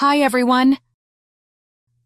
Hi, everyone.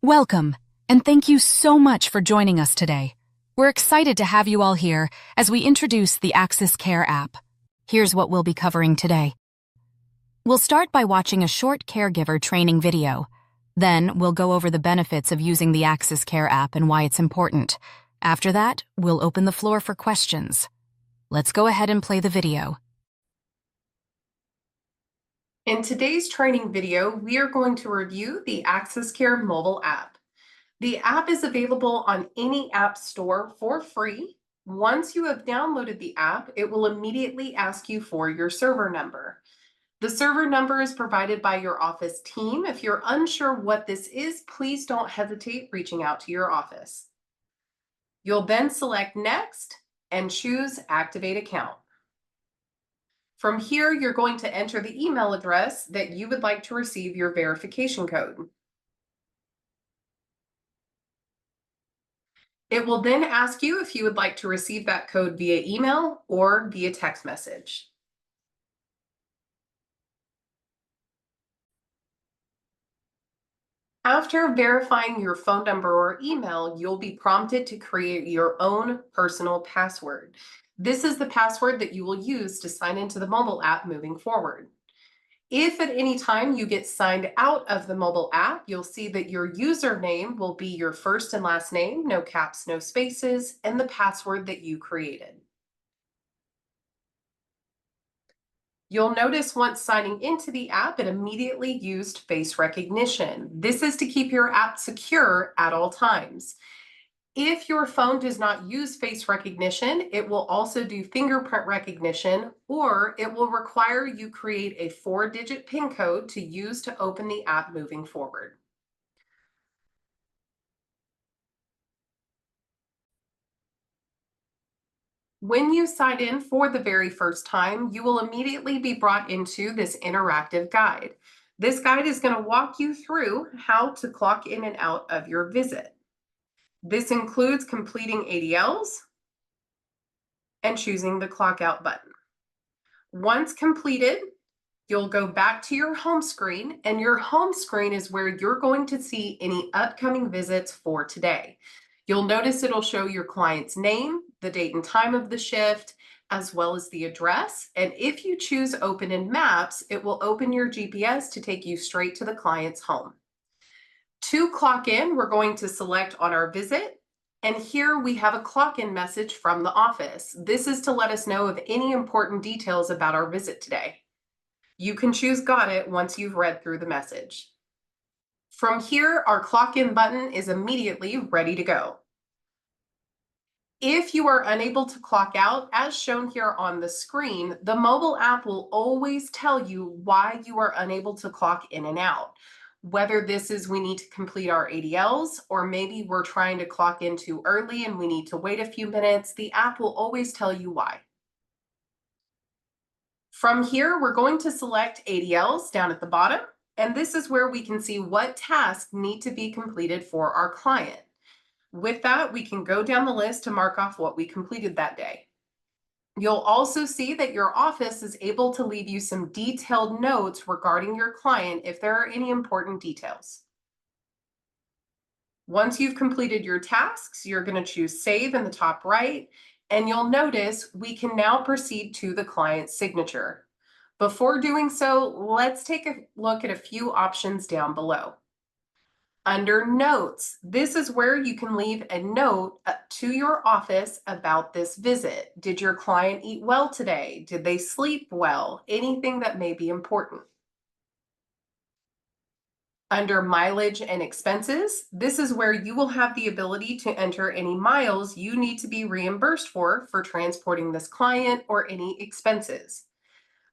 Welcome, and thank you so much for joining us today. We're excited to have you all here as we introduce the AxisCare app. Here's what we'll be covering today. We'll start by watching a short caregiver training video. Then, we'll go over the benefits of using the AxisCare app and why it's important. After that, we'll open the floor for questions. Let's go ahead and play the video. In today's training video, we are going to review the AxisCare mobile app. The app is available on any app store for free. Once you have downloaded the app, it will immediately ask you for your server number. The server number is provided by your office team. If you're unsure what this is, please don't hesitate reaching out to your office. You'll then select Next and choose Activate Account. From here, you're going to enter the email address that you would like to receive your verification code. It will then ask you if you would like to receive that code via email or via text message. After verifying your phone number or email, you'll be prompted to create your own personal password. This is the password that you will use to sign into the mobile app moving forward. If at any time you get signed out of the mobile app, you'll see that your username will be your first and last name, no caps, no spaces, and the password that you created. You'll notice once signing into the app, it immediately used face recognition. This is to keep your app secure at all times. If your phone does not use face recognition, it will also do fingerprint recognition, or it will require you create a 4-digit PIN code to use to open the app moving forward. When you sign in for the very first time, you will immediately be brought into this interactive guide. This guide is going to walk you through how to clock in and out of your visit. This includes completing ADLs and choosing the clock out button. Once completed, you'll go back to your home screen, and your home screen is where you're going to see any upcoming visits for today. You'll notice it'll show your client's name, the date and time of the shift, as well as the address. And if you choose Open in Maps, it will open your GPS to take you straight to the client's home. To clock in, we're going to select on our visit. And here we have a clock in message from the office. This is to let us know of any important details about our visit today. You can choose Got It once you've read through the message. From here, our clock in button is immediately ready to go. If you are unable to clock out, as shown here on the screen, the mobile app will always tell you why you are unable to clock in and out. Whether this is we need to complete our ADLs, or maybe we're trying to clock in too early and we need to wait a few minutes, the app will always tell you why. From here, we're going to select ADLs down at the bottom, and this is where we can see what tasks need to be completed for our client. With that, we can go down the list to mark off what we completed that day. You'll also see that your office is able to leave you some detailed notes regarding your client if there are any important details. Once you've completed your tasks, you're going to choose Save in the top right, and you'll notice we can now proceed to the client's signature. Before doing so, let's take a look at a few options down below. Under Notes, this is where you can leave a note to your office about this visit. Did your client eat well today? Did they sleep well? Anything that may be important. Under Mileage and Expenses, this is where you will have the ability to enter any miles you need to be reimbursed for transporting this client or any expenses.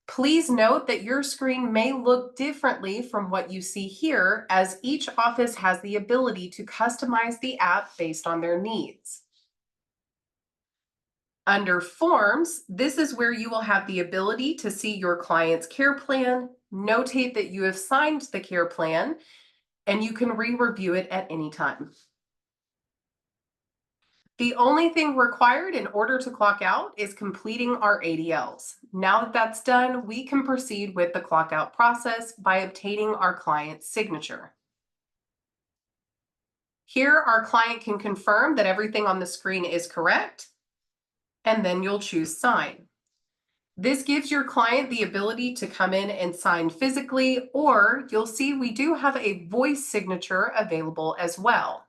Please note that your screen may look differently from what you see here, as each office has the ability to customize the app based on their needs. Under Forms, this is where you will have the ability to see your client's care plan, notate that you have signed the care plan, and you can re-review it at any time. The only thing required in order to clock out is completing our ADLs. Now that that's done, we can proceed with the clock out process by obtaining our client's signature. Here, our client can confirm that everything on the screen is correct, and then you'll choose Sign. This gives your client the ability to come in and sign physically, or you'll see we do have a voice signature available as well.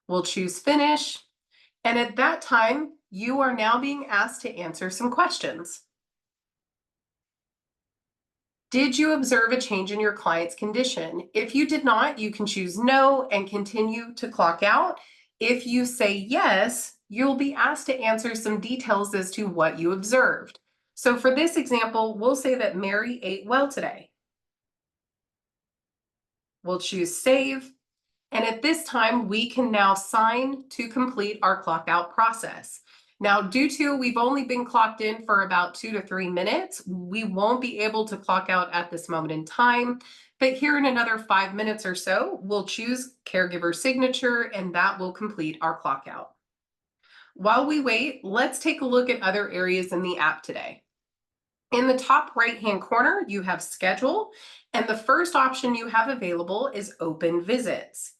We'll choose Finish, and at that time, you are now being asked to answer some questions. Did you observe a change in your client's condition? If you did not, you can choose no and continue to clock out. If you say yes, you'll be asked to answer some details as to what you observed. So for this example, we'll say that Mary ate well today. We'll choose Save. And at this time, we can now sign to complete our clock out process. Now, due to we've only been clocked in for about 2 to 3 minutes, we won't be able to clock out at this moment in time. But here in another 5 minutes or so, we'll choose caregiver signature, and that will complete our clock out. While we wait, let's take a look at other areas in the app today. In the top right-hand corner, you have Schedule, and the first option you have available is Open Visits.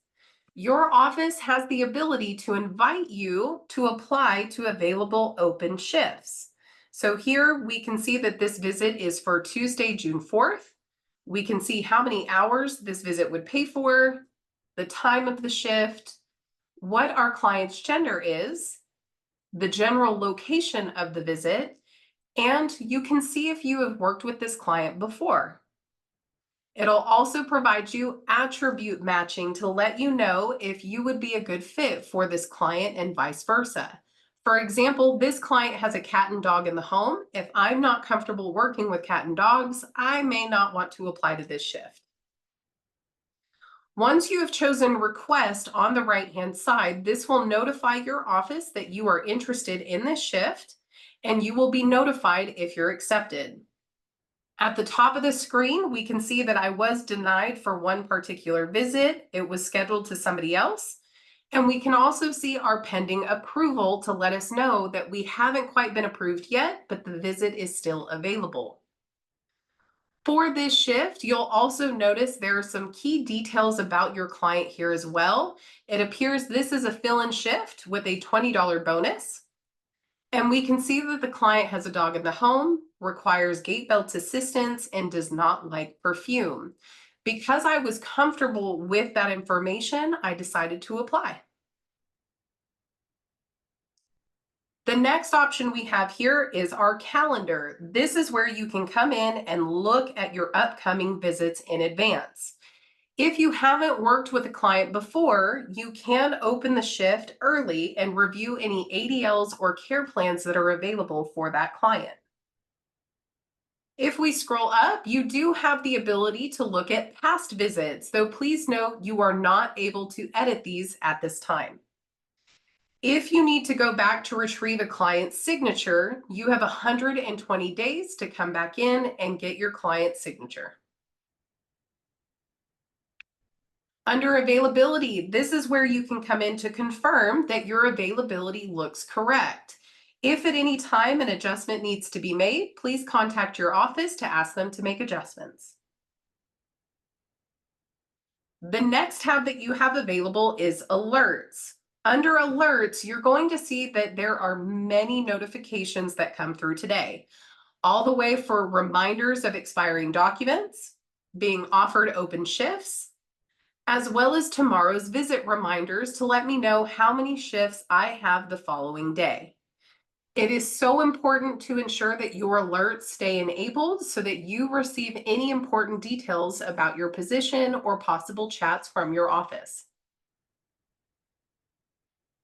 Your office has the ability to invite you to apply to available open shifts. So here we can see that this visit is for Tuesday, June 4th. We can see how many hours this visit would pay for, the time of the shift, what our client's gender is, the general location of the visit, and you can see if you have worked with this client before. It'll also provide you attribute matching to let you know if you would be a good fit for this client and vice versa. For example, this client has a cat and dog in the home. If I'm not comfortable working with cat and dogs, I may not want to apply to this shift. Once you have chosen Request on the right-hand side, this will notify your office that you are interested in this shift, and you will be notified if you're accepted. At the top of the screen, we can see that I was denied for one particular visit. It was scheduled to somebody else. And we can also see our pending approval to let us know that we haven't quite been approved yet, but the visit is still available. For this shift, you'll also notice there are some key details about your client here as well. It appears this is a fill-in shift with a $20 bonus. And we can see that the client has a dog in the home, requires gait belt assistance, and does not like perfume. Because I was comfortable with that information, I decided to apply. The next option we have here is our calendar. This is where you can come in and look at your upcoming visits in advance. If you haven't worked with a client before, you can open the shift early and review any ADLs or care plans that are available for that client. If we scroll up, you do have the ability to look at past visits, though please note you are not able to edit these at this time. If you need to go back to retrieve a client's signature, you have 120 days to come back in and get your client's signature. Under availability, this is where you can come in to confirm that your availability looks correct. If at any time an adjustment needs to be made, please contact your office to ask them to make adjustments. The next tab that you have available is Alerts. Under Alerts, you're going to see that there are many notifications that come through today, all the way for reminders of expiring documents, being offered open shifts, as well as tomorrow's visit reminders to let me know how many shifts I have the following day. It is so important to ensure that your alerts stay enabled so that you receive any important details about your position or possible chats from your office.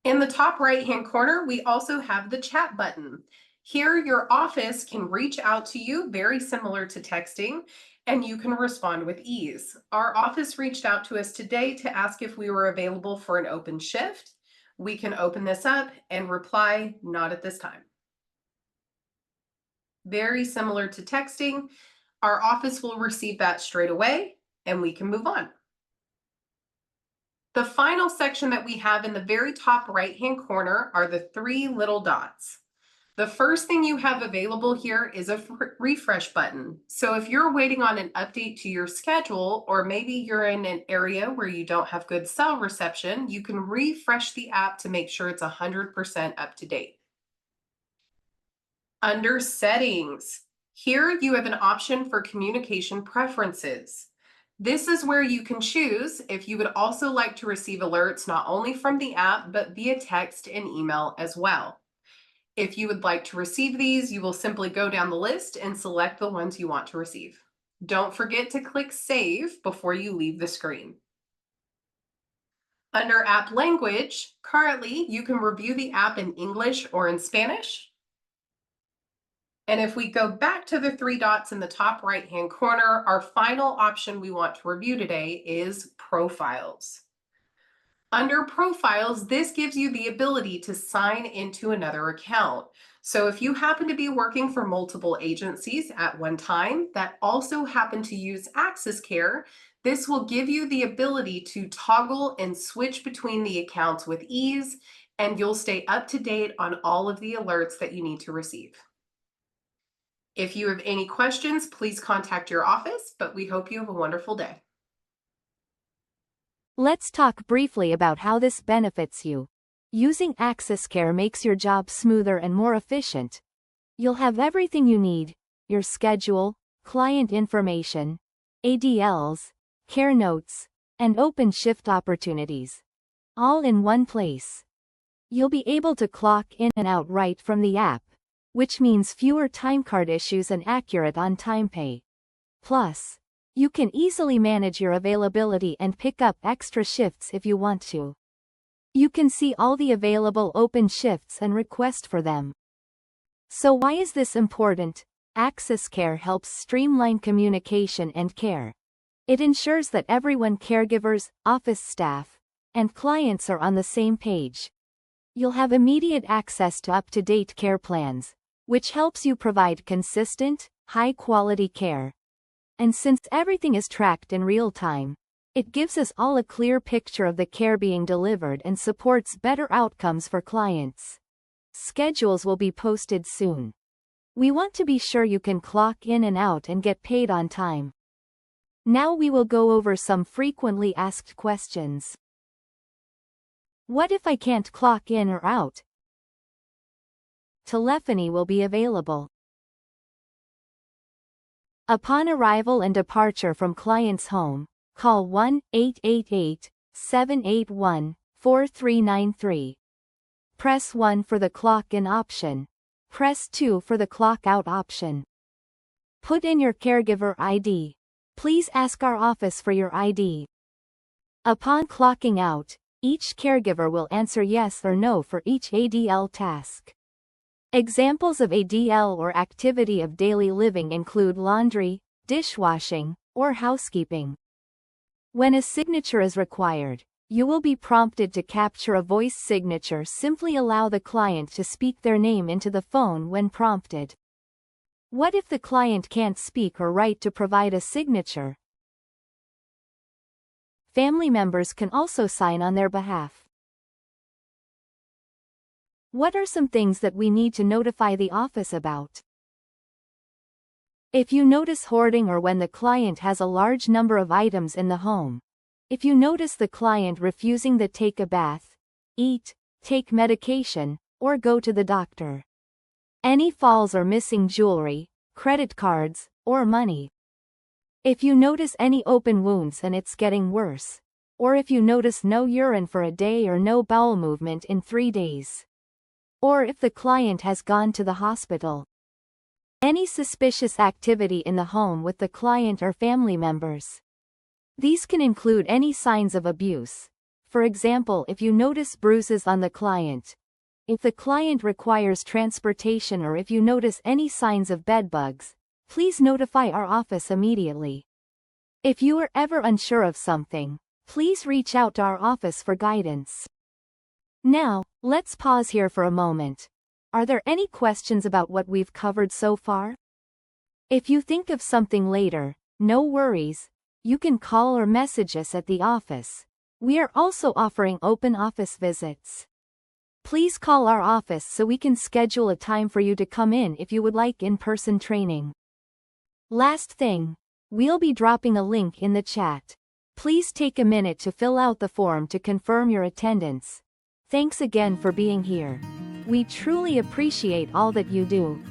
In the top right-hand corner, we also have the chat button. Here, your office can reach out to you, very similar to texting, and you can respond with ease. Our office reached out to us today to ask if we were available for an open shift. We can open this up and reply, not at this time. Very similar to texting. Our office will receive that straight away, and we can move on. The final section that we have in the very top right-hand corner are the three little dots. The first thing you have available here is a refresh button. So if you're waiting on an update to your schedule, or maybe you're in an area where you don't have good cell reception, you can refresh the app to make sure it's 100% up to date. Under settings, here you have an option for communication preferences. This is where you can choose if you would also like to receive alerts not only from the app, but via text and email as well. If you would like to receive these, you will simply go down the list and select the ones you want to receive. Don't forget to click Save before you leave the screen. Under app language, currently you can review the app in English or in Spanish. And if we go back to the three dots in the top right-hand corner, our final option we want to review today is Profiles. Under Profiles, this gives you the ability to sign into another account. So if you happen to be working for multiple agencies at one time that also happen to use AxisCare, this will give you the ability to toggle and switch between the accounts with ease, and you'll stay up to date on all of the alerts that you need to receive. If you have any questions, please contact your office, but we hope you have a wonderful day. Let's talk briefly about how this benefits you. Using AxisCare makes your job smoother and more efficient. You'll have everything you need: your schedule, client information, ADLs, care notes, and open shift opportunities, all in one place. You'll be able to clock in and out right from the app, which means fewer timecard issues and accurate on-time pay. Plus, you can easily manage your availability and pick up extra shifts if you want to. You can see all the available open shifts and request for them. So why is this important? AxisCare helps streamline communication and care. It ensures that everyone, caregivers, office staff, and clients, are on the same page. You'll have immediate access to up-to-date care plans, which helps you provide consistent, high-quality care. And since everything is tracked in real time, it gives us all a clear picture of the care being delivered and supports better outcomes for clients. Schedules will be posted soon. We want to be sure you can clock in and out and get paid on time. Now we will go over some frequently asked questions. What if I can't clock in or out? Telephony will be available. Upon arrival and departure from client's home, call 1-888-781-4393. Press 1 for the clock-in option. Press 2 for the clock-out option. Put in your caregiver ID. Please ask our office for your ID. Upon clocking out, each caregiver will answer yes or no for each ADL task. Examples of ADL or activity of daily living include laundry, dishwashing, or housekeeping. When a signature is required, you will be prompted to capture a voice signature. Simply allow the client to speak their name into the phone when prompted. What if the client can't speak or write to provide a signature? Family members can also sign on their behalf. What are some things that we need to notify the office about? If you notice hoarding, or when the client has a large number of items in the home. If you notice the client refusing to take a bath, eat, take medication, or go to the doctor. Any falls or missing jewelry, credit cards, or money. If you notice any open wounds and it's getting worse. Or if you notice no urine for a day or no bowel movement in 3 days. Or if the client has gone to the hospital. Any suspicious activity in the home with the client or family members. These can include any signs of abuse. For example, if you notice bruises on the client. If the client requires transportation, or if you notice any signs of bedbugs, please notify our office immediately. If you are ever unsure of something, please reach out to our office for guidance. Now, let's pause here for a moment. Are there any questions about what we've covered so far? If you think of something later, no worries. You can call or message us at the office. We are also offering open office visits. Please call our office so we can schedule a time for you to come in if you would like in-person training. Last thing, we'll be dropping a link in the chat. Please take a minute to fill out the form to confirm your attendance. Thanks again for being here. We truly appreciate all that you do.